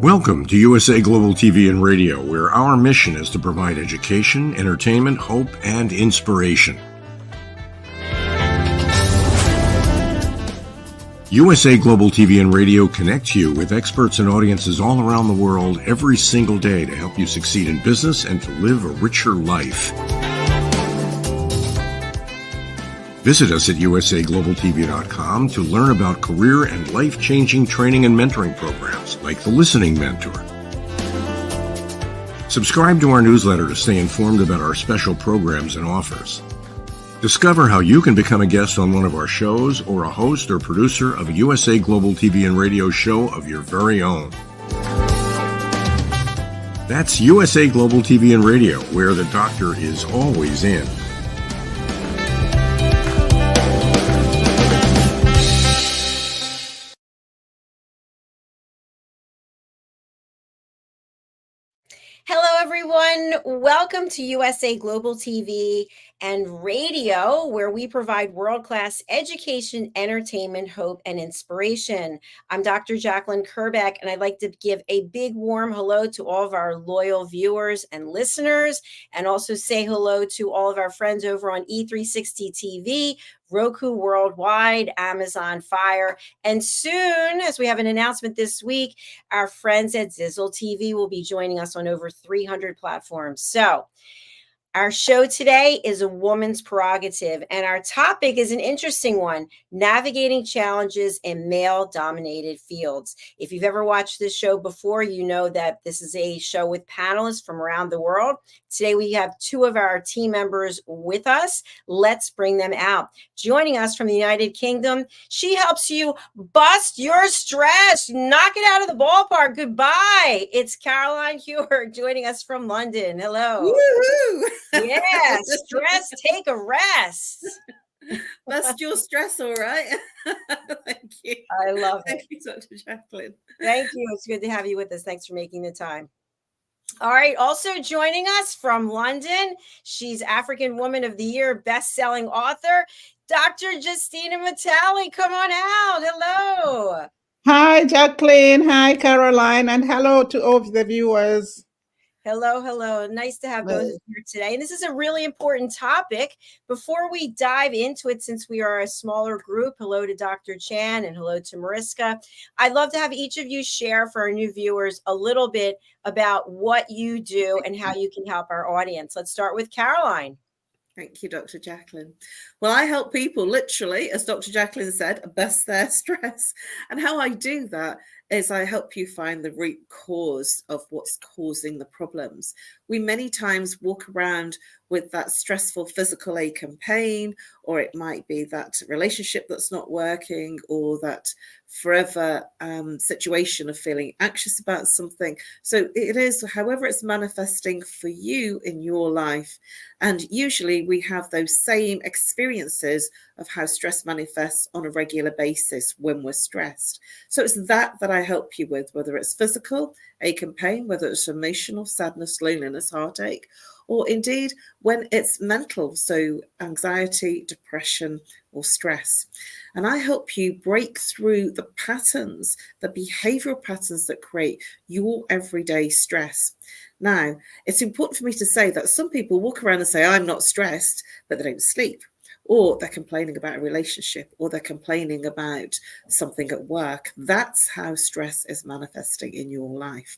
Welcome to USA Global TV and Radio, where our mission is to provide education, entertainment, hope, and inspiration. USA Global TV and Radio connects you with experts and audiences all around the world every single day to help you succeed in business and to live a richer life. Visit us at usaglobaltv.com to learn about career and life-changing training and mentoring programs like the Listening Mentor. Subscribe to our newsletter to stay informed about our special programs and offers. Discover how you can become a guest on one of our shows or a host or producer of a USA Global TV and Radio show of your very own. That's USA Global TV and Radio, where the doctor is always in. Hello, everyone. Welcome to USA Global TV and Radio, where we provide world-class education, entertainment, hope, and inspiration. I'm Dr. Jacalyn Kerbeck, and I'd like to give a big warm hello to all of our loyal viewers and listeners, and also say hello to all of our friends over on E360 TV, Roku Worldwide, Amazon Fire, and soon, as we have an announcement this week, our friends at Zizzle TV will be joining us on over 300 platforms. So, our show today is a woman's prerogative, and our topic is an interesting one: navigating challenges in male-dominated fields. If you've ever watched this show before, you know that this is a show with panelists from around the world. Today, we have two of our team members with us. Let's bring them out. Joining us from the United Kingdom, she helps you bust your stress, knock it out of the ballpark. Goodbye. It's Caroline HEWARD joining us from London. Hello. Woohoo! Yes, stress, take a rest. Bust your stress, all right? Thank you. I love it. Thank you, Dr. Jacalyn. Thank you. It's good to have you with us. Thanks for making the time. All right. Also joining us from London, she's African Woman of the Year, best-selling author, Dr. Justina MUTALE. Come on out. Hello. Hi, Jacalyn. Hi, Caroline. And hello to all of the viewers. Hello, hello. Nice to have both of you here today. And this is a really important topic. Before we dive into it, since we are a smaller group, hello to Dr. Chan and hello to Mariska. I'd love to have each of you share for our new viewers a little bit about what you do and how you can help our audience. Let's start with Caroline. Thank you, Dr. Jacalyn. Well, I help people literally, as Dr. Jacalyn said, bust their stress. And how I do that is I help you find the root cause of what's causing the problems. we many times walk around with that stressful physical ache and pain, or it might be that relationship that's not working, or that forever situation of feeling anxious about something. So it is, however it's manifesting for you in your life. And usually we have those same experiences of how stress manifests on a regular basis when we're stressed. So it's that I help you with, whether it's physical, ache and pain, whether it's emotional, sadness, loneliness, heartache, or indeed when it's mental, so anxiety, depression, or stress. And I help you break through the patterns, the behavioral patterns that create your everyday stress. Now, it's important for me to say that some people walk around and say, I'm not stressed, but they don't sleep, or they're complaining about a relationship, or they're complaining about something at work. That's how stress is manifesting in your life.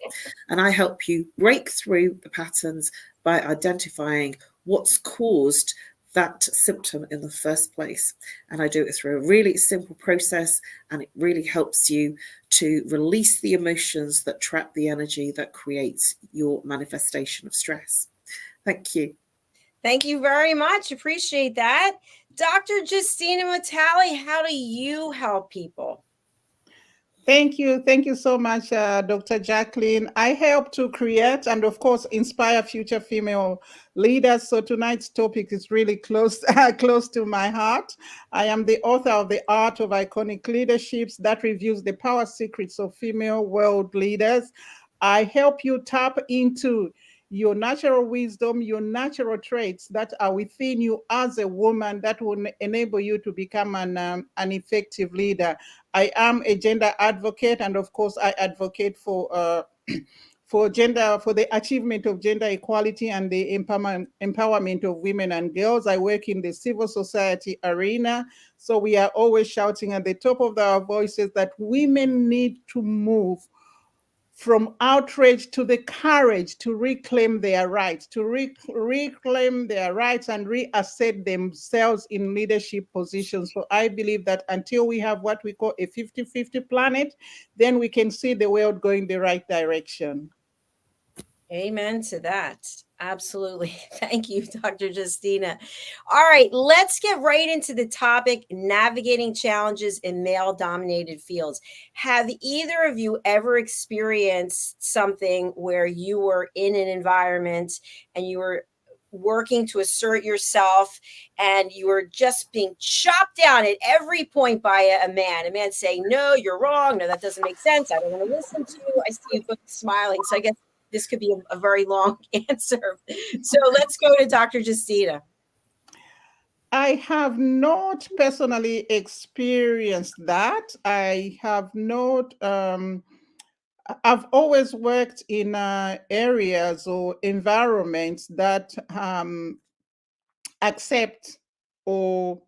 And I help you break through the patterns by identifying what's caused that symptom in the first place. And I do it through a really simple process, and it really helps you to release the emotions that trap the energy that creates your manifestation of stress. Thank you. Thank you very much. Appreciate that. Dr. Justina MUTALE, how do you help people? Thank you. Thank you so much, Dr. Jacalyn. I help to create and, of course, inspire future female leaders. So tonight's topic is really close to my heart. I am the author of The Art of Iconic Leaderships that reviews the power secrets of female world leaders. I help you tap into your natural wisdom, your natural traits that are within you as a woman that will enable you to become an effective leader. I am a gender advocate, and of course, I advocate for the achievement of gender equality and the empowerment of women and girls. I work in the civil society arena, so we are always shouting at the top of our voices that women need to move from outrage to the courage to reclaim their rights, reclaim their rights and reassert themselves in leadership positions. So I believe that until we have what we call a 50-50 planet, then we can see the world going the right direction. Amen to that. Absolutely. Thank you, Dr. Justina. All right, let's get right into the topic, navigating challenges in male-dominated fields. Have either of you ever experienced something where you were in an environment and you were working to assert yourself and you were just being chopped down at every point by a man saying, no, you're wrong. No, that doesn't make sense. I don't want to listen to you. I see you both smiling. So I guess this could be a very long answer. So let's go to Dr. Justina. I have not personally experienced that. I have not, I've always worked in areas or environments that accept or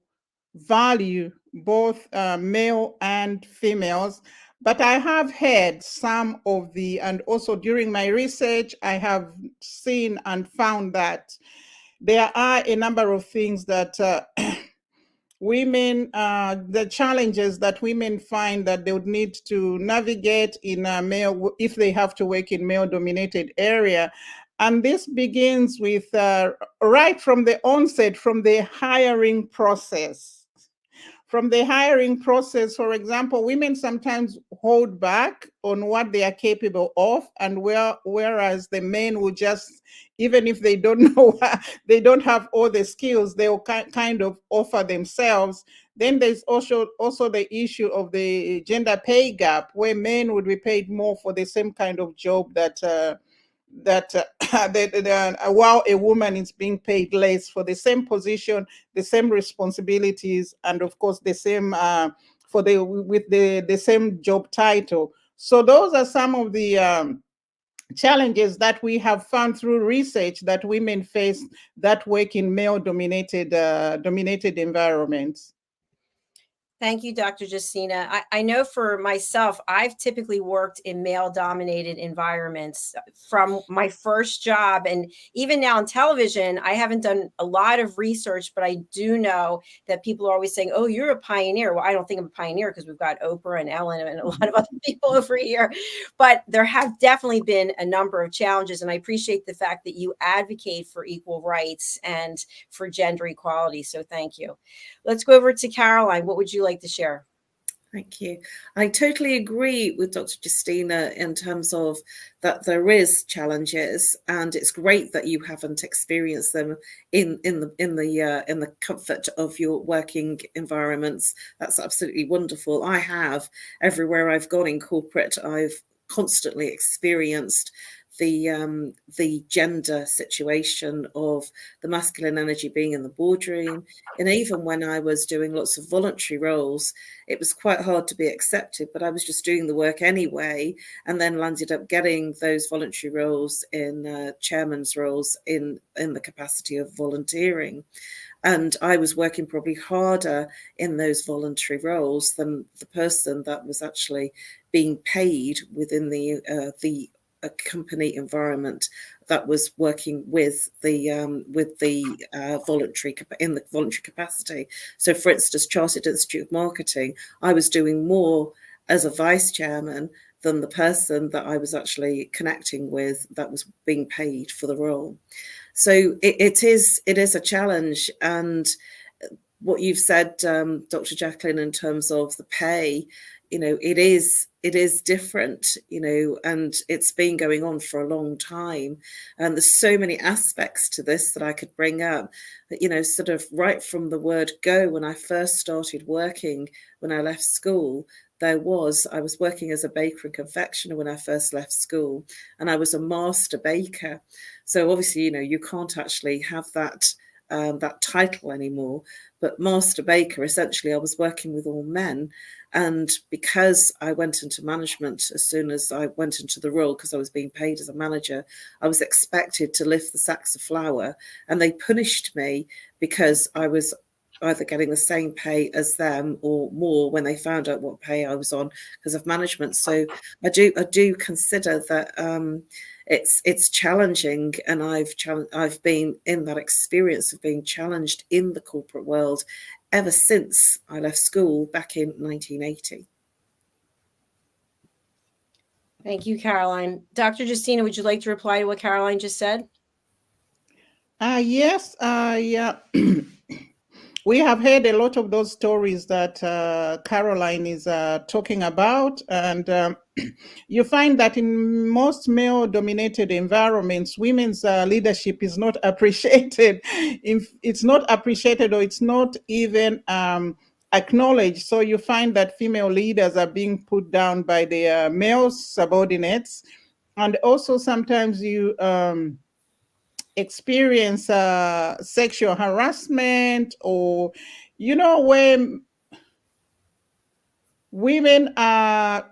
value both male and females. But I have heard some of and also during my research, I have seen and found that there are a number of things that women, the challenges that women find that they would need to navigate in a male, if they have to work in male-dominated area. And this begins with right from the onset, from the hiring process. From the hiring process, for example, women sometimes hold back on what they are capable of, and whereas the men will just, even if they don't know, they don't have all the skills, they will kind of offer themselves. Then there's also the issue of the gender pay gap, where men would be paid more for the same kind of job while a woman is being paid less for the same position, the same responsibilities, and of course the same with the same job title. So those are some of the challenges that we have found through research that women face that work in male-dominated environments. Thank you, Dr. Justina. I know for myself, I've typically worked in male-dominated environments from my first job. And even now in television, I haven't done a lot of research, but I do know that people are always saying, oh, you're a pioneer. Well, I don't think I'm a pioneer because we've got Oprah and Ellen and a lot of other people over here. But there have definitely been a number of challenges. And I appreciate the fact that you advocate for equal rights and for gender equality. So thank you. Let's go over to Caroline. What would you like to share? Thank you. I totally agree with Dr. Justina in terms of that there is challenges, and it's great that you haven't experienced them in the comfort of your working environments. That's absolutely wonderful. I have. Everywhere I've gone in corporate, I've constantly experienced the gender situation of the masculine energy being in the boardroom. And even when I was doing lots of voluntary roles, it was quite hard to be accepted, but I was just doing the work anyway, and then landed up getting those voluntary roles in chairman's roles in the capacity of volunteering. And I was working probably harder in those voluntary roles than the person that was actually being paid within the a company environment that was working with the voluntary capacity. So, for instance, Chartered Institute of Marketing, I was doing more as a vice chairman than the person that I was actually connecting with that was being paid for the role. So it is a challenge. And what you've said, Dr. Jacalyn, in terms of the pay, it is different, and it's been going on for a long time. And there's so many aspects to this that I could bring up, that, sort of right from the word go, when I first started working, when I left school, I was working as a baker and confectioner when I first left school, and I was a master baker. So obviously, you can't actually have that title anymore. But master baker, essentially, I was working with all men. And because I went into management as soon as I went into the role, because I was being paid as a manager, I was expected to lift the sacks of flour. And they punished me because I was either getting the same pay as them or more when they found out what pay I was on because of management. So I do consider that it's challenging, and I've been in that experience of being challenged in the corporate world ever since I left school back in 1980. Thank you, Caroline. Dr. Justina, would you like to reply to what Caroline just said? Yes. Yeah. We have heard a lot of those stories that Caroline is talking about. And you find that in most male-dominated environments, women's leadership is not appreciated. It's not appreciated, or it's not even acknowledged. So you find that female leaders are being put down by their male subordinates. And also sometimes you experience sexual harassment, or when women are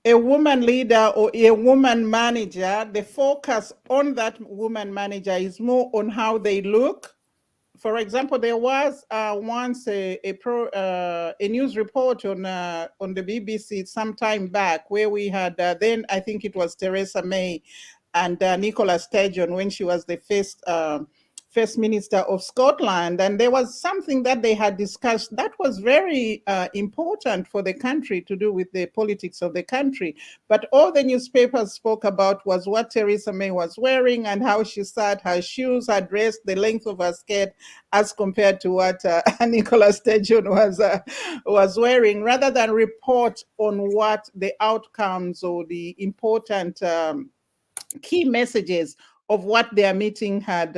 a woman leader or a woman manager, the focus on that woman manager is more on how they look. For example, there was once a news report on the BBC some time back where we had then I think it was Theresa May and Nicola Sturgeon when she was the first minister of Scotland, and there was something that they had discussed that was very important for the country, to do with the politics of the country. But all the newspapers spoke about was what Theresa May was wearing and how she sat, her shoes, her dress, the length of her skirt, as compared to what Nicola Sturgeon was wearing, rather than report on what the outcomes or the important key messages of what their meeting had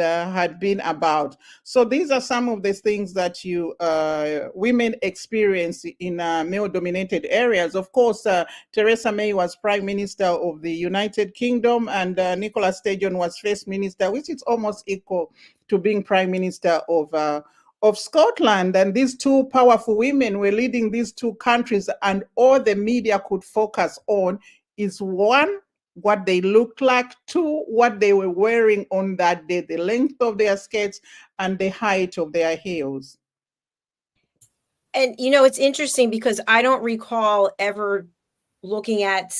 been about. So these are some of the things that women experience in male-dominated areas. Of course, Theresa May was Prime Minister of the United Kingdom, and Nicola Sturgeon was First Minister, which is almost equal to being Prime Minister of Scotland. And these two powerful women were leading these two countries, and all the media could focus on is, one, what they looked like, two, what they were wearing on that day, the length of their skirts and the height of their heels. And it's interesting because I don't recall ever looking at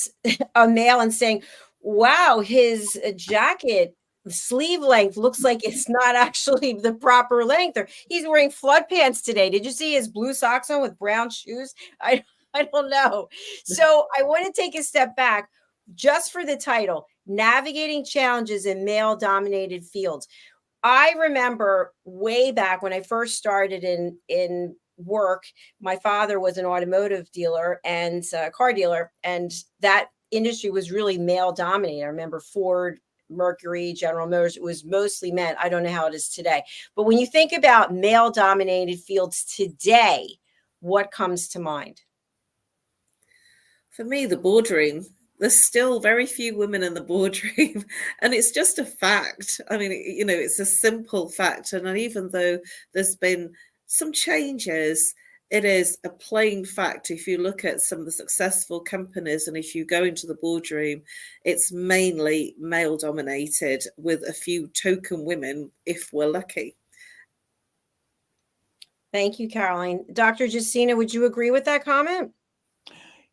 a male and saying, wow, his jacket sleeve length looks like it's not actually the proper length, or he's wearing flood pants today. Did you see his blue socks on with brown shoes? I don't know. So I want to take a step back just for the title, Navigating Challenges in Male Dominated Fields. I remember way back when I first started in work, my father was an automotive dealer and car dealer, and that industry was really male dominated. I remember Ford, Mercury, General Motors, it was mostly men. I don't know how it is today. But when you think about male dominated fields today, what comes to mind? For me, the boardroom. There's still very few women in the boardroom, and it's just a fact. I mean, it's a simple fact. And even though there's been some changes, it is a plain fact. If you look at some of the successful companies, and if you go into the boardroom, it's mainly male dominated with a few token women, if we're lucky. Thank you, Caroline. Dr. Justina, would you agree with that comment?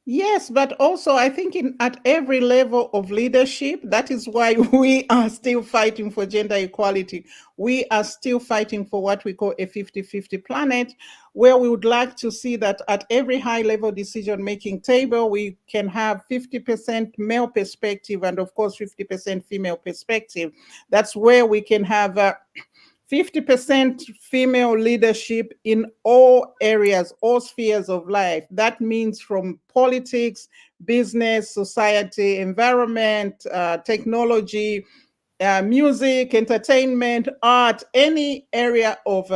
Yes, but also I think at every level of leadership, that is why we are still fighting for gender equality. We are still fighting for what we call a 50-50 planet, where we would like to see that at every high-level decision-making table, we can have 50% male perspective and, of course, 50% female perspective. That's where we can have 50% female leadership in all areas, all spheres of life. That means from politics, business, society, environment, technology, music, entertainment, art, any area of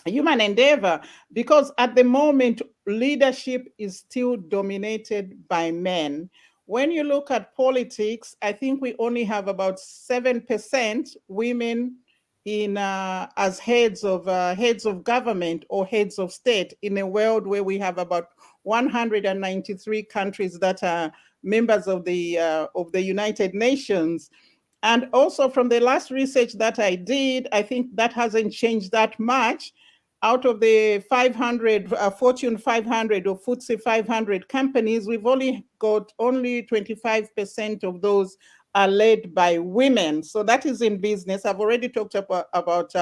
human endeavor, because at the moment, leadership is still dominated by men. When you look at politics, I think we only have about 7% women in as heads of government or heads of state in a world where we have about 193 countries that are members of the United Nations. And also from the last research that I did, I think that hasn't changed that much. Out of the 500 Fortune 500 or FTSE 500 companies, we've only got 25% of those are led by women. So that is in business. I've already talked about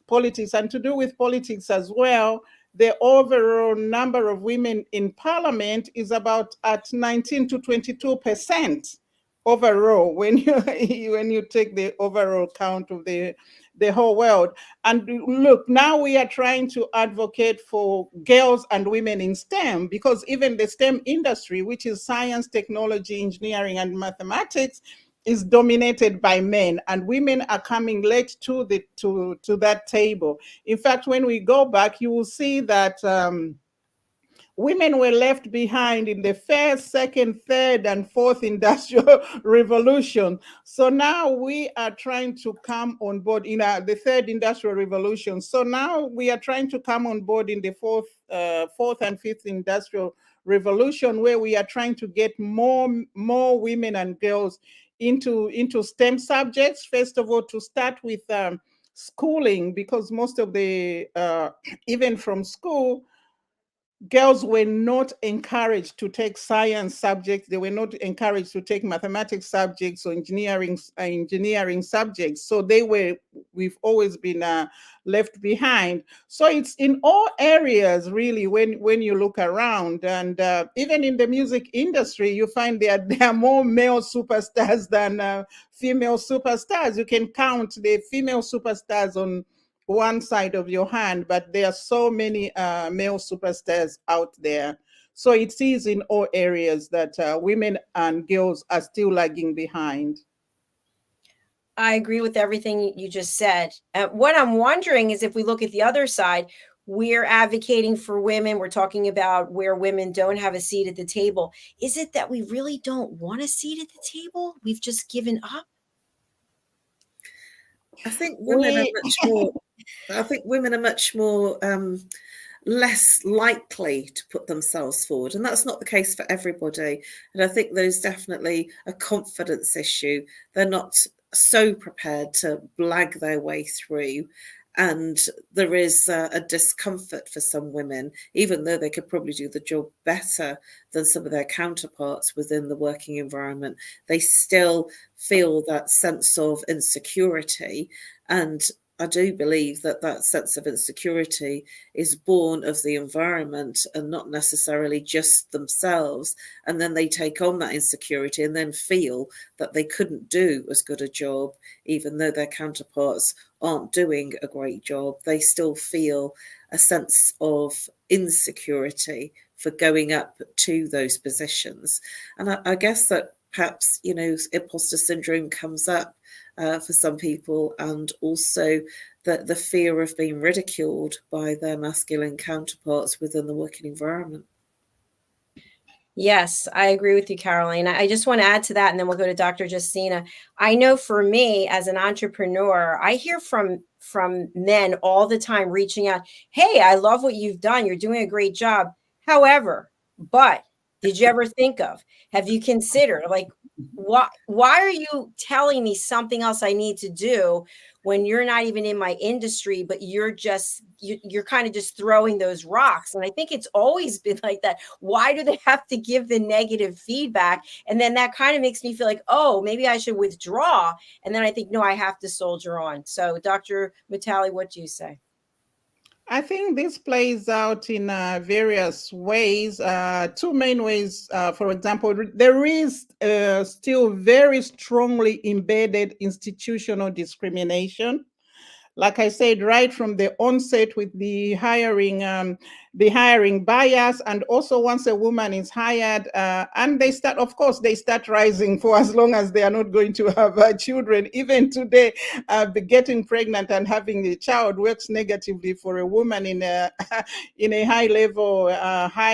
politics, and to do with politics as well, the overall number of women in parliament is about at 19 to 22% overall when you take the overall count of the whole world. And look, now we are trying to advocate for girls and women in STEM, because even the STEM industry, which is science, technology, engineering, and mathematics, is dominated by men, and women are coming late to that table. In fact, when we go back, you will see that women were left behind in the first, second, third, and fourth industrial revolution. So now we are trying to come on board in the third industrial revolution. So now we are trying to come on board in the fourth and fifth industrial revolution, where we are trying to get more women and girls into STEM subjects. First of all, to start with schooling, because most of the even from school, girls were not encouraged to take science subjects. They were not encouraged to take mathematics subjects or engineering subjects. So we've always been left behind. So it's in all areas, really, when you look around. And even in the music industry, you find there are more male superstars than female superstars. You can count the female superstars on one side of your hand, but there are so many male superstars out there. So it is in all areas that women and girls are still lagging behind. I agree with everything you just said. What I'm wondering is, if we look at the other side, we're advocating for women. We're talking about where women don't have a seat at the table. Is it that we really don't want a seat at the table? We've just given up? I think women are much more. I think women are much more less likely to put themselves forward, and that's not the case for everybody. And I think there's definitely a confidence issue. They're not so prepared to blag their way through, And there is a discomfort for some women, even though they could probably do the job better than some of their counterparts within the working environment. They still feel that sense of insecurity. And I do believe that that sense of insecurity is born of the environment and not necessarily just themselves. And then they take on that insecurity and then feel that they couldn't do as good a job, even though their counterparts aren't doing a great job. They still feel a sense of insecurity for going up to those positions. And I guess that perhaps, you know, imposter syndrome comes up for some people, and also the fear of being ridiculed by their masculine counterparts within the working environment. Yes, I agree with you, Caroline. I just want to add to that, and then we'll go to Dr. Justina. I know for me as an entrepreneur, I hear from men all the time reaching out, hey, I love what you've done. You're doing a great job. However, but did you ever think of, have you considered, like, why are you telling me something else I need to do when you're not even in my industry, but you're kind of just throwing those rocks? And I think it's always been like that. Why do they have to give the negative feedback? And then that kind of makes me feel like, oh, maybe I should withdraw. And then I think, no, I have to soldier on. So Dr. MUTALE, what do you say? I think this plays out in various ways, two main ways. For example, there is still very strongly embedded institutional discrimination. Like I said, right from the onset with the hiring bias, and also once a woman is hired, and they start rising for as long as they are not going to have children. Even today, getting pregnant and having a child works negatively for a woman in a in a high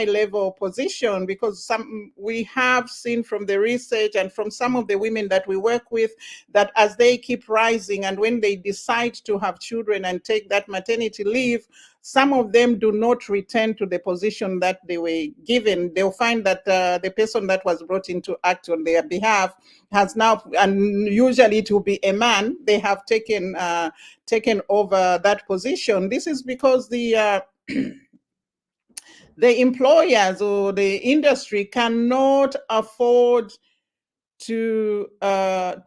level position, because we have seen from the research and from some of the women that we work with that as they keep rising and when they decide to have children and take that maternity leave, some of them do not return to the position that they were given. They'll find that the person that was brought in to act on their behalf has now, and usually it will be a man, they have taken over that position. This is because the employers or the industry cannot afford to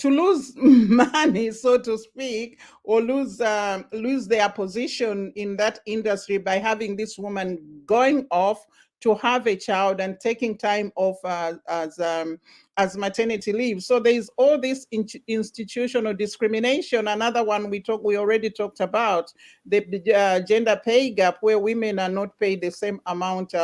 lose money, so to speak, or lose their position in that industry by having this woman going off to have a child and taking time off as maternity leave. So there is all this institutional discrimination. Another one we already talked about, the gender pay gap, where women are not paid the same amount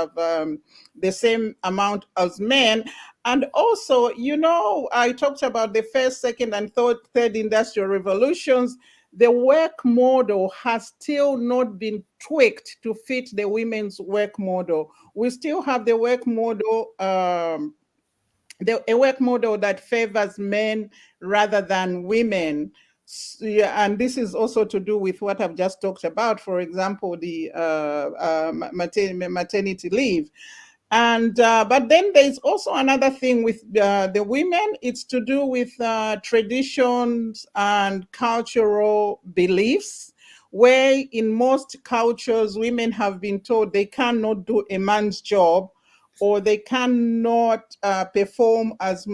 as men. And also, you know, I talked about the first, second, and third industrial revolutions. The work model has still not been tweaked to fit the women's work model. We still have the work model, a work model that favors men rather than women. Yeah, and this is also to do with what I've just talked about. For example, the maternity leave. And but then there's also another thing with the women. It's to do with traditions and cultural beliefs, where in most cultures women have been told they cannot do a man's job, or they cannot perform as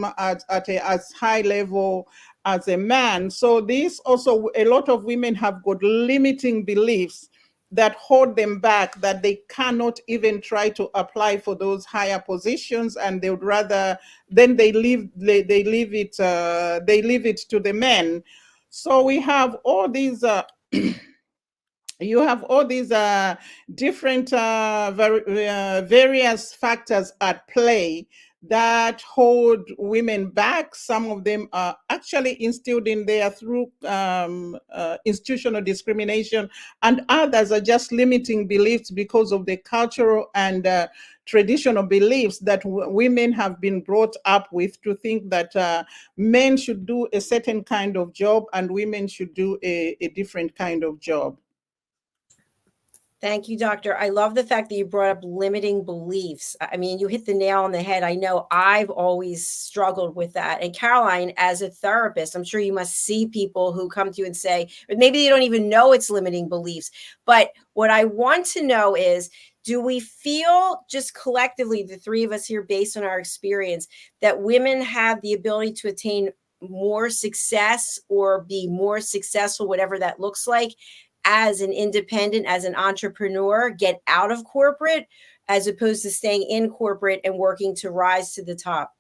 high level as a man. So this also, a lot of women have got limiting beliefs that hold them back, that they cannot even try to apply for those higher positions, and they would rather, then they leave it to the men. So we have all these you have all these different various factors at play that hold women back. Some of them are actually instilled in there through institutional discrimination, and others are just limiting beliefs because of the cultural and traditional beliefs that women have been brought up with, to think that men should do a certain kind of job and women should do a different kind of job. Thank you, doctor. I love the fact that you brought up limiting beliefs. I mean, you hit the nail on the head. I know I've always struggled with that. And Caroline, as a therapist, I'm sure you must see people who come to you and say, or maybe they don't even know it's limiting beliefs. But what I want to know is, do we feel just collectively, the three of us here, based on our experience, that women have the ability to attain more success or be more successful, whatever that looks like, as an independent, as an entrepreneur, get out of corporate, as opposed to staying in corporate and working to rise to the top?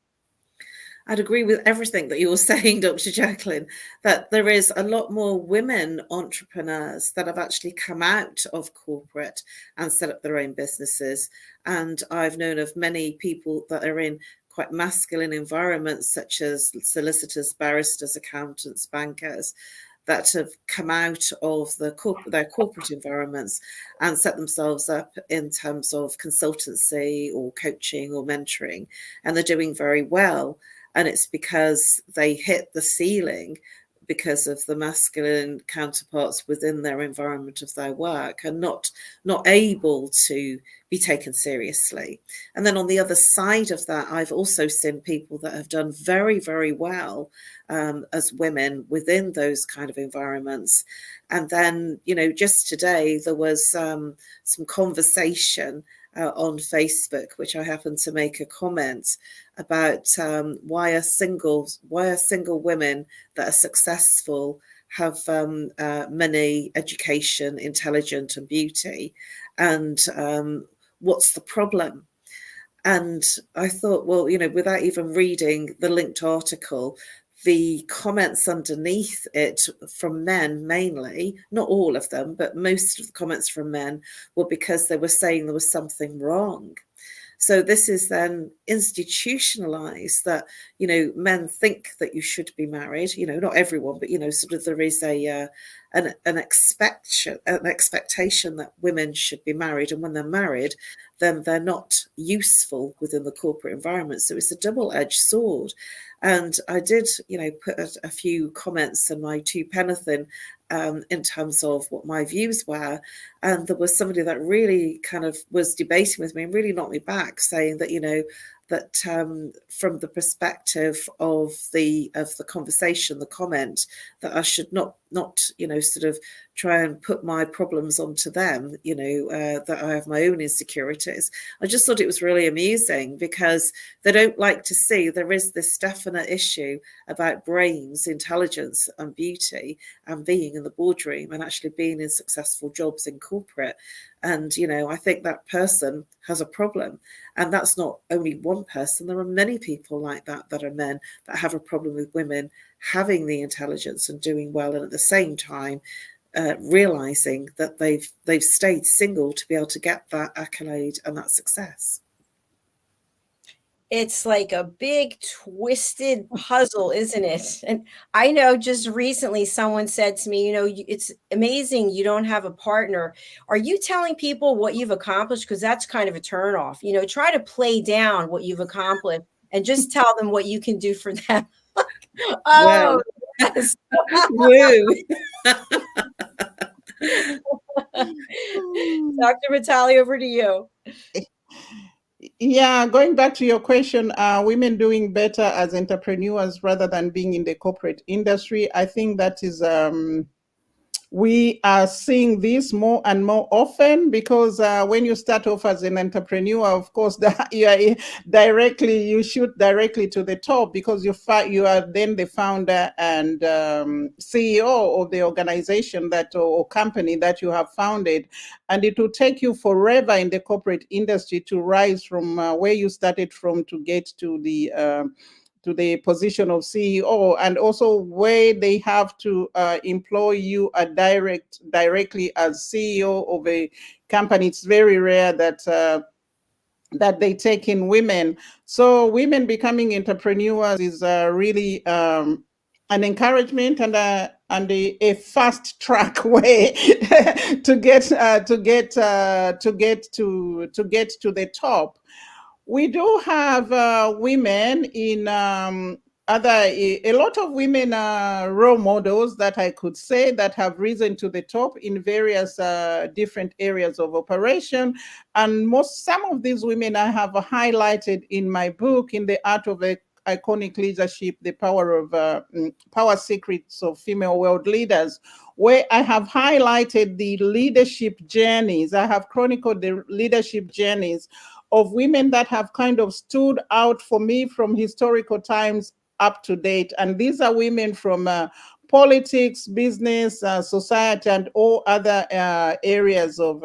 I'd agree with everything that you were saying, Dr. Jacalyn, that there is a lot more women entrepreneurs that have actually come out of corporate and set up their own businesses. And I've known of many people that are in quite masculine environments, such as solicitors, barristers, accountants, bankers, that have come out of their corporate environments and set themselves up in terms of consultancy or coaching or mentoring, and they're doing very well. And it's because they hit the ceiling because of the masculine counterparts within their environment of their work, and not able to be taken seriously. And then on the other side of that, I've also seen people that have done very, very well as women within those kind of environments. And then, you know, just today there was some conversation on Facebook, which I happened to make a comment about why are single women that are successful have money, education, intelligence, and beauty, and what's the problem? And I thought, well, you know, without even reading the linked article, the comments underneath it from men mainly, not all of them, but most of the comments from men were because they were saying there was something wrong. So this is then institutionalized that, you know, men think that you should be married, you know, not everyone, but, you know, sort of there is an expectation that women should be married. And when they're married, then they're not useful within the corporate environment. So it's a double-edged sword. And I did, you know, put a few comments in my 2 penneth in terms of what my views were. And there was somebody that really kind of was debating with me and really knocked me back, saying that, you know, that from the perspective of the conversation, the comment, that I should not you know, sort of try and put my problems onto them, you know, that I have my own insecurities. I just thought it was really amusing because they don't like to see there is this definite issue about brains, intelligence, and beauty, and being in the boardroom and actually being in successful jobs in corporate. And, you know, I think that person has a problem. And that's not only one person. There are many people like that that are men that have a problem with women having the intelligence and doing well, and at the same time realizing that they've stayed single to be able to get that accolade and that success. It's like a big twisted puzzle, isn't it? And I know just recently someone said to me, you know, it's amazing you don't have a partner. Are you telling people what you've accomplished? Because that's kind of a turnoff. You know, try to play down what you've accomplished and just tell them what you can do for them. Oh, yes. Dr. Matale, over to you. Yeah, going back to your question, women doing better as entrepreneurs rather than being in the corporate industry, I think that is we are seeing this more and more often because when you start off as an entrepreneur, of course, you shoot directly to the top because you are then the founder and CEO of the organization or company that you have founded, and it will take you forever in the corporate industry to rise from where you started from to get to the position of CEO, and also where they have to employ you directly as CEO of a company. It's very rare that they take in women. So women becoming entrepreneurs is really an encouragement and a fast track way to get to the top. We do have women in a lot of women are role models that I could say that have risen to the top in various different areas of operation. And some of these women I have highlighted in my book, In the Art of Iconic Leadership, the Power Secrets of Female World Leaders, where I have highlighted the leadership journeys. I have chronicled the leadership journeys of women that have kind of stood out for me from historical times up to date. And these are women from politics, business, society, and all other areas of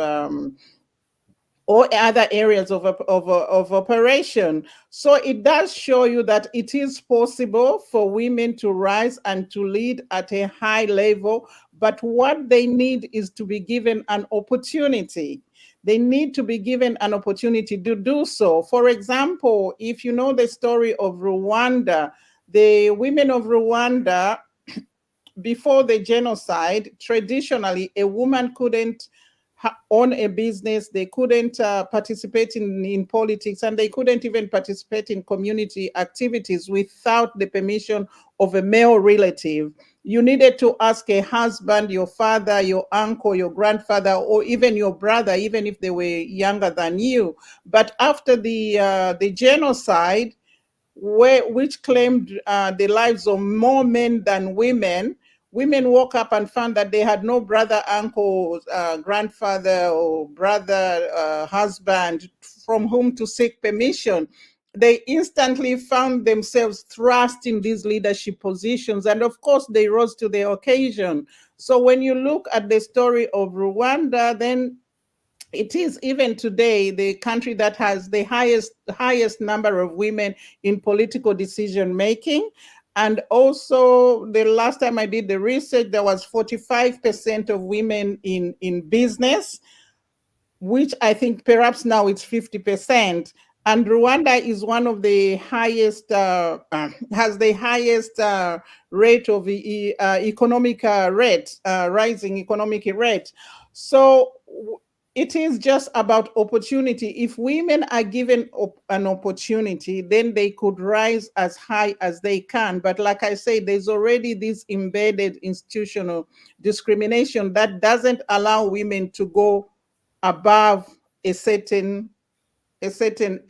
operation. So it does show you that it is possible for women to rise and to lead at a high level, but what they need is to be given an opportunity. They need to be given an opportunity to do so. For example, if you know the story of Rwanda, the women of Rwanda, before the genocide, traditionally, a woman couldn't own a business, they couldn't participate in politics, and they couldn't even participate in community activities without the permission of a male relative. You needed to ask a husband, your father, your uncle, your grandfather, or even your brother, even if they were younger than you. But after the genocide, which claimed the lives of more men than women, women woke up and found that they had no brother, uncle, grandfather, or brother, husband from whom to seek permission. They instantly found themselves thrust in these leadership positions. And of course, they rose to the occasion. So when you look at the story of Rwanda, then it is even today the country that has the highest number of women in political decision making. And also, the last time I did the research, there was 45% of women in business, which I think perhaps now it's 50%. And Rwanda is one of the highest, has the highest rate of economic rate, rising economic rate. So it is just about opportunity. If women are given an opportunity, then they could rise as high as they can. But like I say, there's already this embedded institutional discrimination that doesn't allow women to go above a certain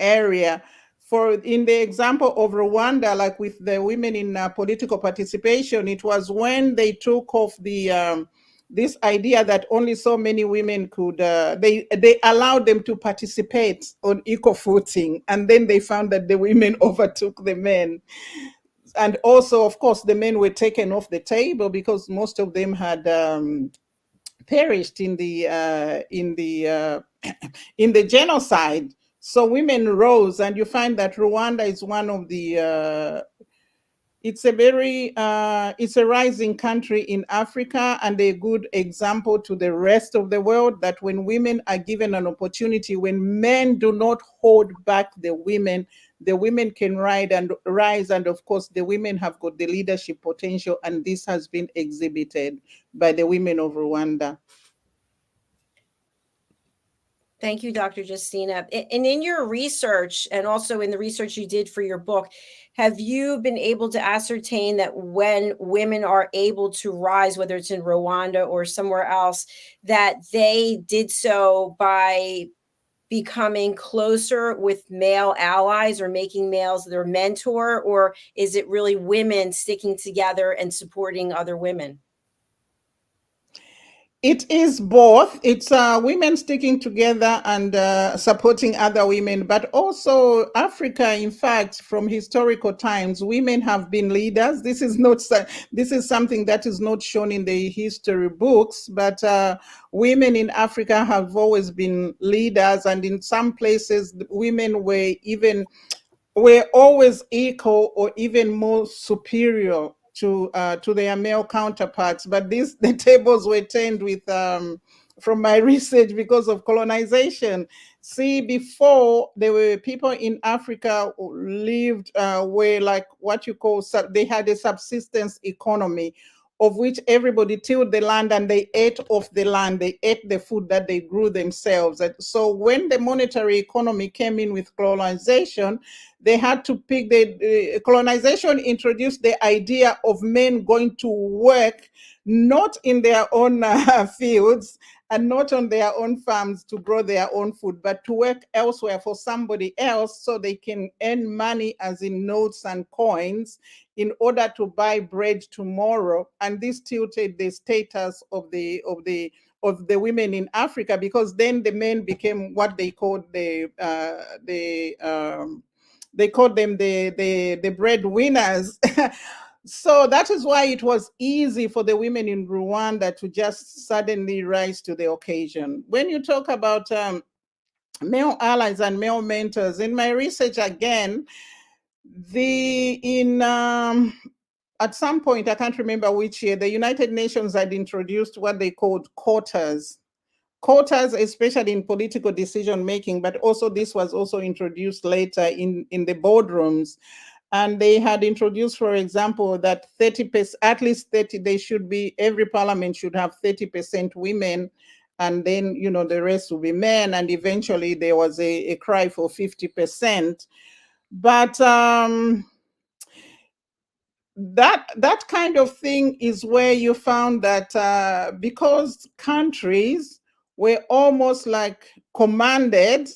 area. For in the example of Rwanda, like with the women in political participation, it was when they took off the this idea that only so many women could, they allowed them to participate on equal footing, and then they found that the women overtook the men. And also, of course, the men were taken off the table because most of them had perished in the in the genocide. So women rose, and you find that Rwanda is one of the it's a rising country in Africa, and a good example to the rest of the world that when women are given an opportunity, when men do not hold back the women can rise, and of course the women have got the leadership potential, and this has been exhibited by the women of Rwanda. Thank you, Dr. Justina. And in your research, and also in the research you did for your book, have you been able to ascertain that when women are able to rise, whether it's in Rwanda or somewhere else, that they did so by becoming closer with male allies or making males their mentor? Or is it really women sticking together and supporting other women? It is both. It's women sticking together and supporting other women, but also Africa. In fact, from historical times, women have been leaders. This is not. This is something that is not shown in the history books, but women in Africa have always been leaders, and in some places, women were always equal or even more superior to their male counterparts. But the tables were turned with from my research because of colonization. See, before there were people in Africa who lived were like what you call they had a subsistence economy. of which everybody tilled the land and they ate off the land. They ate the food that they grew themselves. And so when the monetary economy came in with colonization, they had to pick the colonization introduced the idea of men going to work not in their own fields and not on their own farms to grow their own food, but to work elsewhere for somebody else so they can earn money, as in notes and coins, in order to buy bread tomorrow. And this tilted the status of the women in Africa, because then the men became what they called they called them the breadwinners. So that is why it was easy for the women in Rwanda to just suddenly rise to the occasion. When you talk about male allies and male mentors, in my research again, at some point, I can't remember which year, the United Nations had introduced what they called quotas. Quotas, especially in political decision making, but also this was also introduced later in the boardrooms. And they had introduced, for example, that 30%, at least 30, every parliament should have 30% women, and then, the rest will be men. And eventually there was a cry for 50%. But that kind of thing is where you found that because countries were almost like commanded,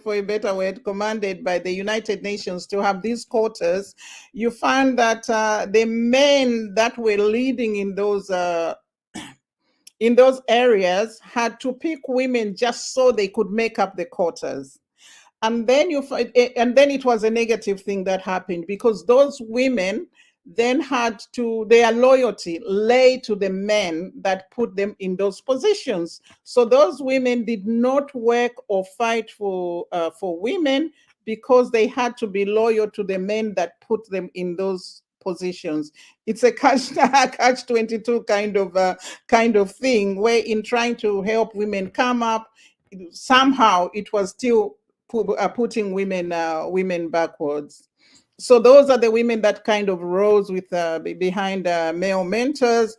for a better word, commanded by the United Nations to have these quotas, you find that the men that were leading in those areas had to pick women just so they could make up the quotas. And then it was a negative thing that happened, because those women then had to, their loyalty lay to the men that put them in those positions. So those women did not work or fight for women, because they had to be loyal to the men that put them in those positions. It's a catch-22 kind of thing, where in trying to help women come up, somehow it was still putting women backwards. So those are the women that kind of rose with behind male mentors.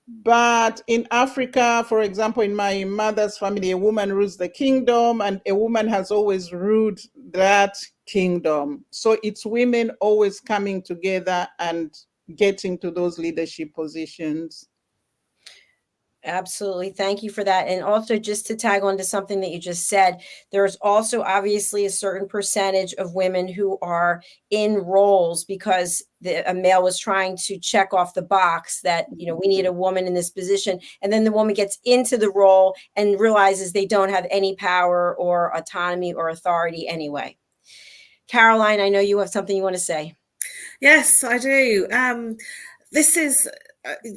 But in Africa, for example, in my mother's family, a woman rules the kingdom, and a woman has always ruled that kingdom. So it's women always coming together and getting to those leadership positions. Absolutely. Thank you for that. And also, just to tag on to something that you just said, there's also obviously a certain percentage of women who are in roles because a male was trying to check off the box that, we need a woman in this position. And then the woman gets into the role and realizes they don't have any power or autonomy or authority anyway. Caroline, I know you have something you want to say. Yes, I do. This is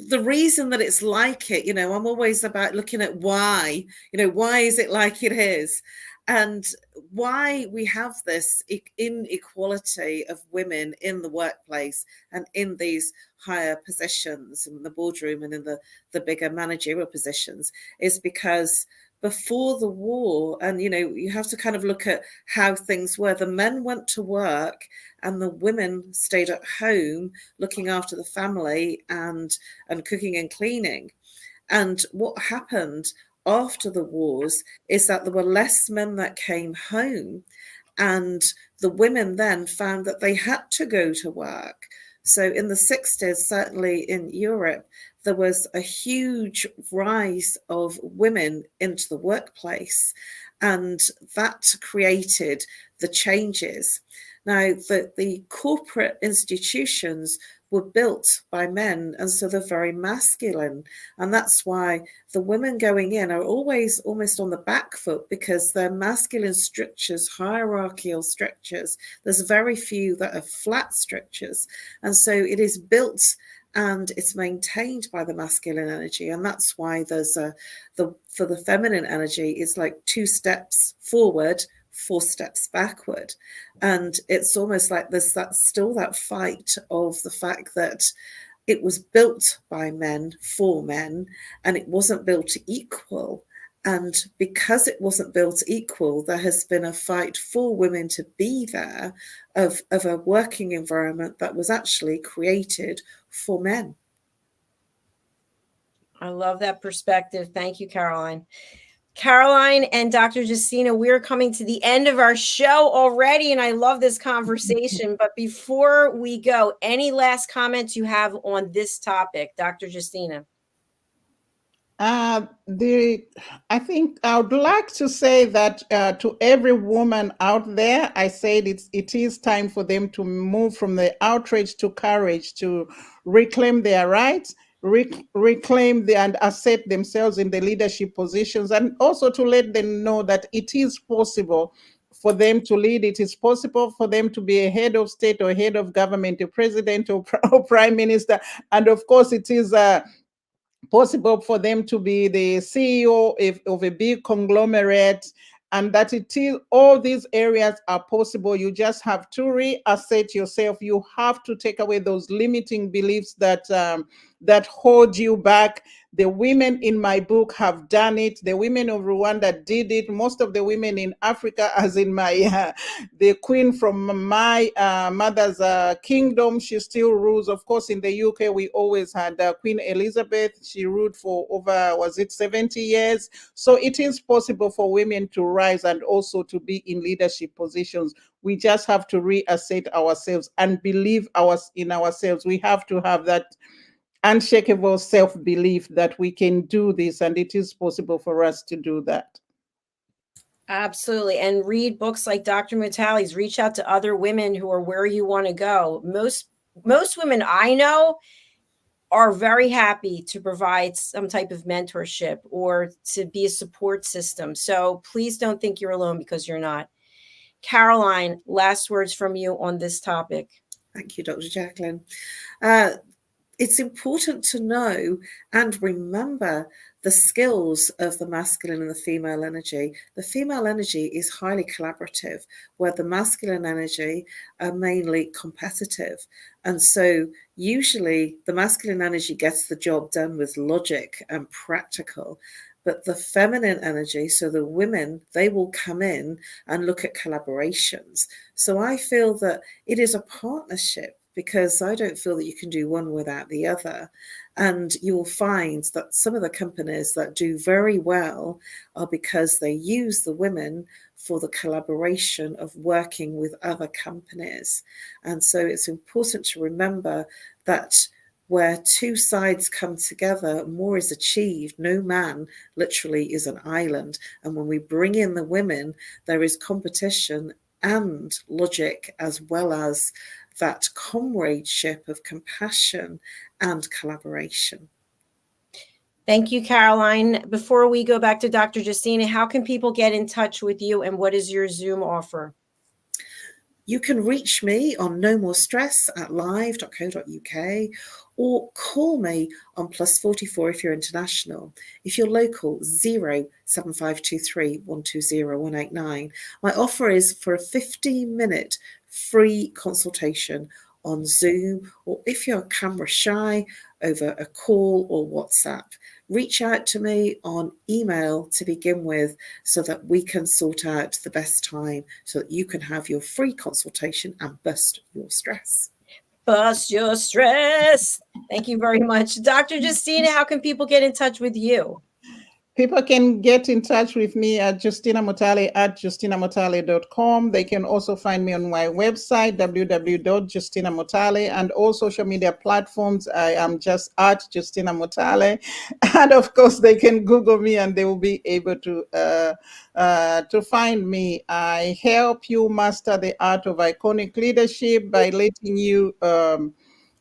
the reason that it's like it. I'm always about looking at why, why is it like it is, and why we have this inequality of women in the workplace and in these higher positions in the boardroom and in the bigger managerial positions, is because before the war, and you have to kind of look at how things were. The men went to work and the women stayed at home looking after the family and cooking and cleaning. And what happened after the wars is that there were less men that came home, and the women then found that they had to go to work. So in the 60s, certainly in Europe, there was a huge rise of women into the workplace, and that created the changes. Now, the corporate institutions were built by men, and so they're very masculine. And that's why the women going in are always almost on the back foot, because they're masculine structures, hierarchical structures. There's very few that are flat structures. And so it is built and it's maintained by the masculine energy. And that's why there's for the feminine energy, it's like 2 steps forward, 4 steps backward. And it's almost like there's still that fight of the fact that it was built by men for men, and it wasn't built equal. And because it wasn't built equal, there has been a fight for women to be there, of a working environment that was actually created for men. I love that perspective. Thank you, Caroline. Caroline and Dr. Justina, we're coming to the end of our show already, and I love this conversation. But before we go, any last comments you have on this topic, Dr. Justina? I think I would like to say that to every woman out there, I said it is time for them to move from the outrage to courage, to reclaim their rights, reclaim and assert themselves in the leadership positions, and also to let them know that it is possible for them to lead. It is possible for them to be a head of state or head of government, a president or prime minister, and of course it is possible for them to be the CEO of a big conglomerate, and that it is all these areas are possible. You just have to reassert yourself. You have to take away those limiting beliefs that that hold you back. The women in my book have done it. The women of Rwanda did it. Most of the women in Africa, as in my the queen from my mother's kingdom, she still rules. Of course, in the UK, we always had Queen Elizabeth. She ruled for over, was it 70 years? So it is possible for women to rise and also to be in leadership positions. We just have to reassert ourselves and believe in ourselves. We have to have that unshakable self-belief that we can do this, and it is possible for us to do that. Absolutely. And read books like Dr. Mutale's. Reach out to other women who are where you want to go. Most women I know are very happy to provide some type of mentorship or to be a support system. So please don't think you're alone, because you're not. Caroline, last words from you on this topic. Thank you, Dr. Jacalyn. It's important to know and remember the skills of the masculine and the female energy. The female energy is highly collaborative, where the masculine energy are mainly competitive. And so usually the masculine energy gets the job done with logic and practical. But the feminine energy, so the women, they will come in and look at collaborations. So I feel that it is a partnership, because I don't feel that you can do one without the other. And you will find that some of the companies that do very well are because they use the women for the collaboration of working with other companies. And so it's important to remember that where two sides come together, more is achieved. No man literally is an island. And when we bring in the women, there is competition and logic, as well as that comradeship of compassion and collaboration. Thank you, Caroline. Before we go back to Dr. Justina, how can people get in touch with you, and what is your Zoom offer? You can reach me on nomorestress at live.co.uk, or call me on +44 if you're international. If you're local, 07523 120 189. My offer is for a 15-minute free consultation on Zoom, or if you're camera shy, over a call or WhatsApp. Reach out to me on email to begin with, so that we can sort out the best time so that you can have your free consultation and bust your stress. Bust your stress. Thank you very much. Dr. Justina, how can people get in touch with you? People can get in touch with me at Justina Mutale at justinamutale.com. They can also find me on my website, www.justinamutale, and all social media platforms. I am just at Justina Mutale. And of course, they can Google me and they will be able to find me. I help you master the art of iconic leadership by letting you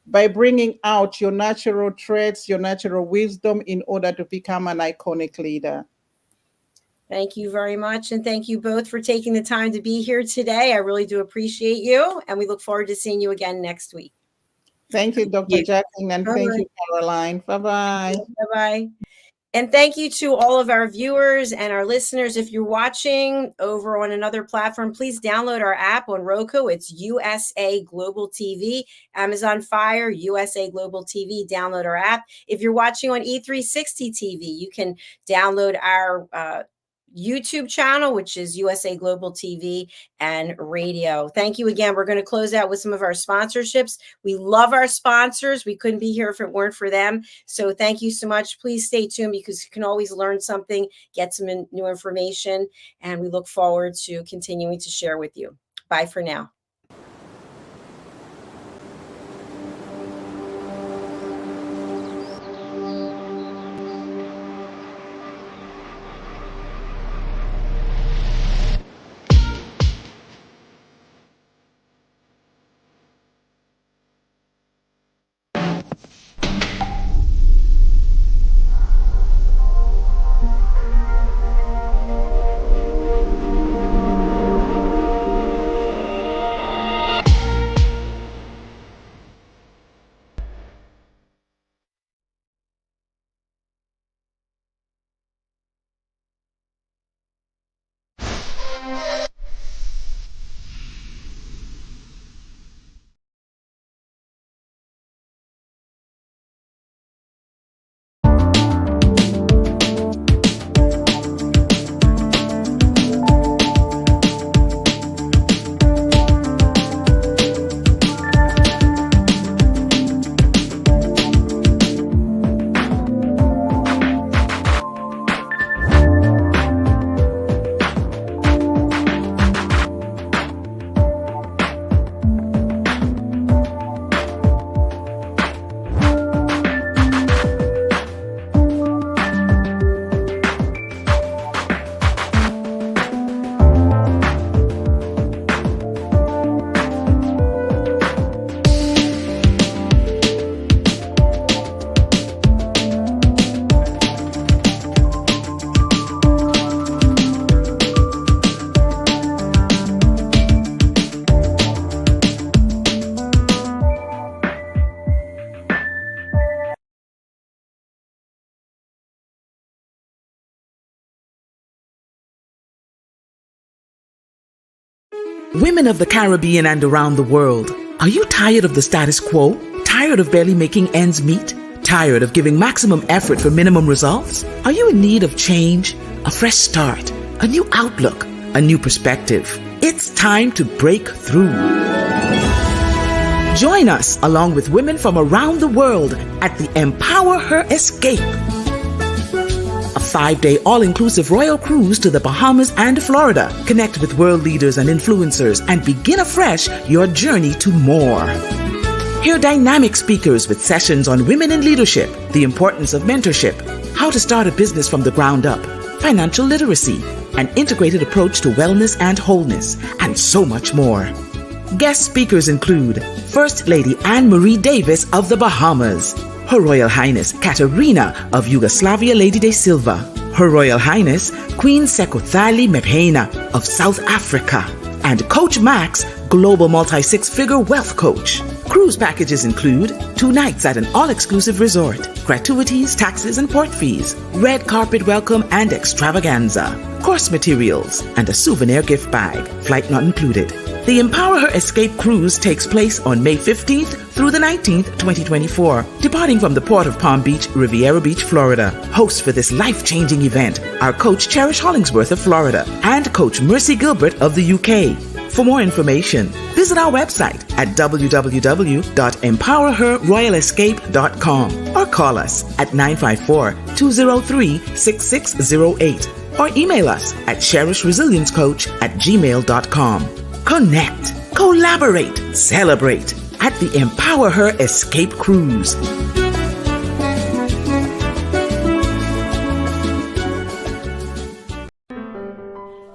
by bringing out your natural traits, your natural wisdom, in order to become an iconic leader. Thank you very much. And thank you both for taking the time to be here today. I really do appreciate you. And we look forward to seeing you again next week. Thank you, Dr. Jacalyn, and thank you, Caroline. Bye-bye. Bye-bye. And thank you to all of our viewers and our listeners. If you're watching over on another platform, please download our app on Roku. It's USA Global TV, Amazon Fire, USA Global TV. Download our app. If you're watching on E360 TV, you can download our YouTube channel, which is USA Global TV and Radio. Thank you again. We're going to close out with some of our sponsorships. We love our sponsors. We couldn't be here if it weren't for them. So thank you so much. Please stay tuned because you can always learn something, get some new information, and we look forward to continuing to share with you. Bye for now. Women of the Caribbean and around the world, are you tired of the status quo? Tired of barely making ends meet? Tired of giving maximum effort for minimum results? Are you in need of change, a fresh start, a new outlook, a new perspective? It's time to break through. Join us along with women from around the world at the Empower Her Escape, a 5-day all-inclusive royal cruise to the Bahamas and Florida. Connect with world leaders and influencers and begin afresh your journey to more. Hear dynamic speakers with sessions on women in leadership, the importance of mentorship, how to start a business from the ground up, financial literacy, an integrated approach to wellness and wholeness, and so much more. Guest speakers include First Lady Anne-Marie Davis of the Bahamas, Her Royal Highness Katerina of Yugoslavia Lady de Silva, Her Royal Highness Queen Sekothali Mephena of South Africa, and Coach Max, Global Multi-Six-Figure Wealth Coach. Cruise packages include 2 nights at an all-exclusive resort, gratuities, taxes, and port fees, red carpet welcome and extravaganza, course materials, and a souvenir gift bag, flight not included. The Empower Her Escape Cruise takes place on May 15th through the 19th, 2024, departing from the port of Palm Beach, Riviera Beach, Florida. Hosts for this life-changing event are Coach Cherish Hollingsworth of Florida and Coach Mercy Gilbert of the UK. For more information, visit our website at www.empowerherroyalescape.com or call us at 954-203-6608 or email us at cherishresiliencecoach@gmail.com. Connect, collaborate, celebrate at the Empower Her Escape Cruise.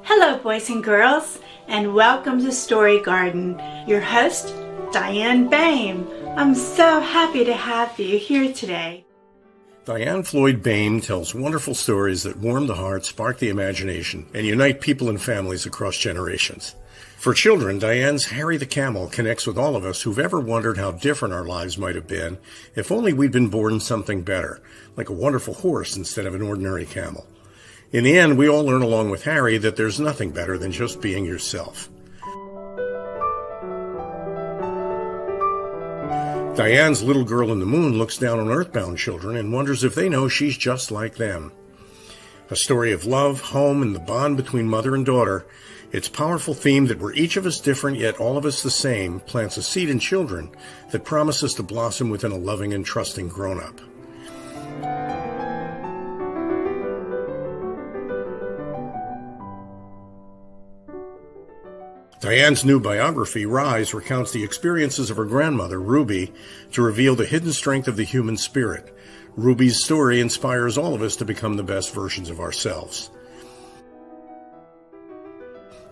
Hello, boys and girls, and welcome to Story Garden. Your host, Diane Boehm. I'm so happy to have you here today. Diane Floyd Boehm tells wonderful stories that warm the heart, spark the imagination, and unite people and families across generations. For children, Diane's Harry the Camel connects with all of us who've ever wondered how different our lives might have been if only we'd been born something better, like a wonderful horse instead of an ordinary camel. In the end, we all learn along with Harry that there's nothing better than just being yourself. Diane's Little Girl in the Moon looks down on earthbound children and wonders if they know she's just like them. A story of love, home, and the bond between mother and daughter, its powerful theme that we're each of us different yet all of us the same plants a seed in children that promises to blossom within a loving and trusting grown-up. Diane's new biography, Rise, recounts the experiences of her grandmother, Ruby, to reveal the hidden strength of the human spirit. Ruby's story inspires all of us to become the best versions of ourselves.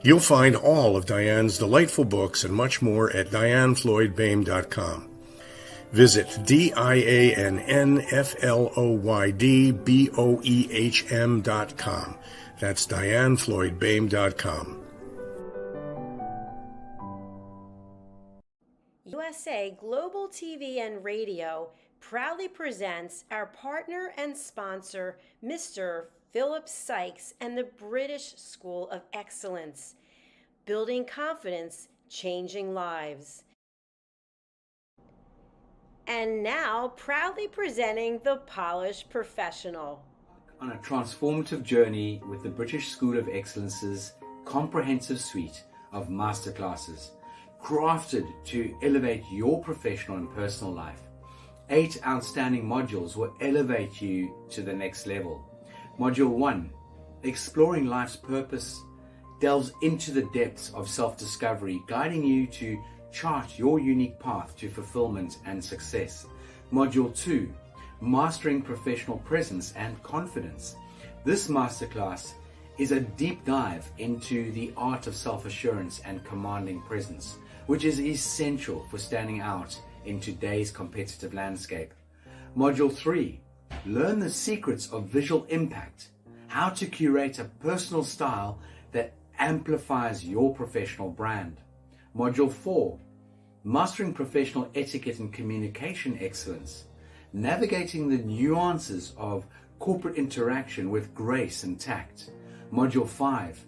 You'll find all of Diane's delightful books and much more at dianefloydboehm.com. Visit dianefloydboehm.com. That's dianefloydboehm.com. USA Global TV and Radio proudly presents our partner and sponsor, Mr. Philip Sykes and the British School of Excellence, building confidence, changing lives. And now, proudly presenting the Polished Professional. On a transformative journey with the British School of Excellence's comprehensive suite of masterclasses, crafted to elevate your professional and personal life. 8 outstanding modules will elevate you to the next level. Module 1, Exploring Life's Purpose, delves into the depths of self-discovery, guiding you to chart your unique path to fulfillment and success. Module 2, Mastering Professional Presence and Confidence. This masterclass is a deep dive into the art of self-assurance and commanding presence, which is essential for standing out in today's competitive landscape. Module 3, Learn the Secrets of Visual Impact, how to curate a personal style that amplifies your professional brand. Module 4, Mastering Professional Etiquette and Communication Excellence, navigating the nuances of corporate interaction with grace and tact. Module 5,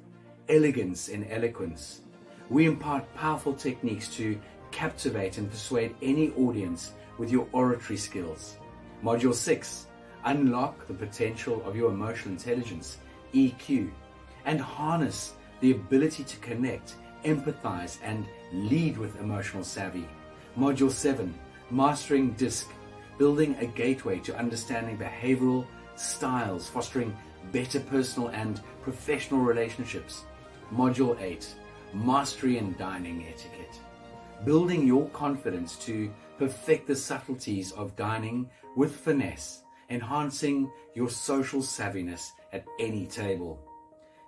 Elegance in Eloquence. We impart powerful techniques to captivate and persuade any audience with your oratory skills. Module 6, Unlock the Potential of Your Emotional Intelligence, EQ, and harness the ability to connect, empathize, and lead with emotional savvy. Module 7, Mastering DISC, building a gateway to understanding behavioral styles, fostering better personal and professional relationships. Module 8, Mastery in Dining Etiquette, building your confidence to perfect the subtleties of dining with finesse, enhancing your social savviness at any table.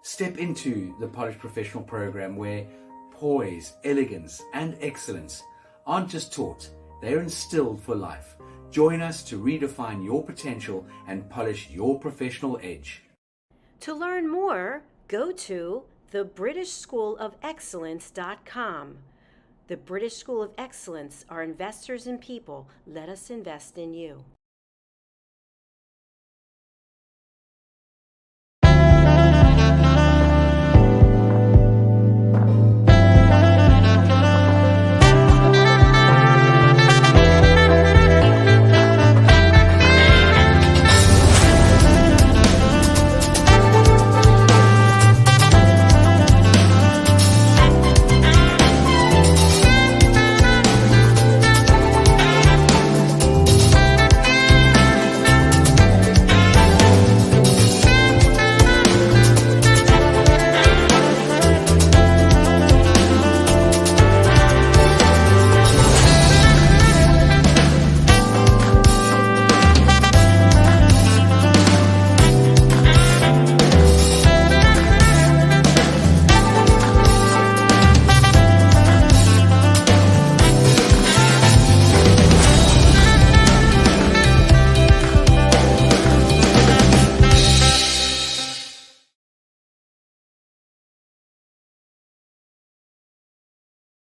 Step into the Polished Professional program where poise, elegance, and excellence aren't just taught, they're instilled for life. Join us to redefine your potential and polish your professional edge. To learn more, go to thebritishschoolofexcellence.com. The British School of Excellence are investors in people. Let us invest in you.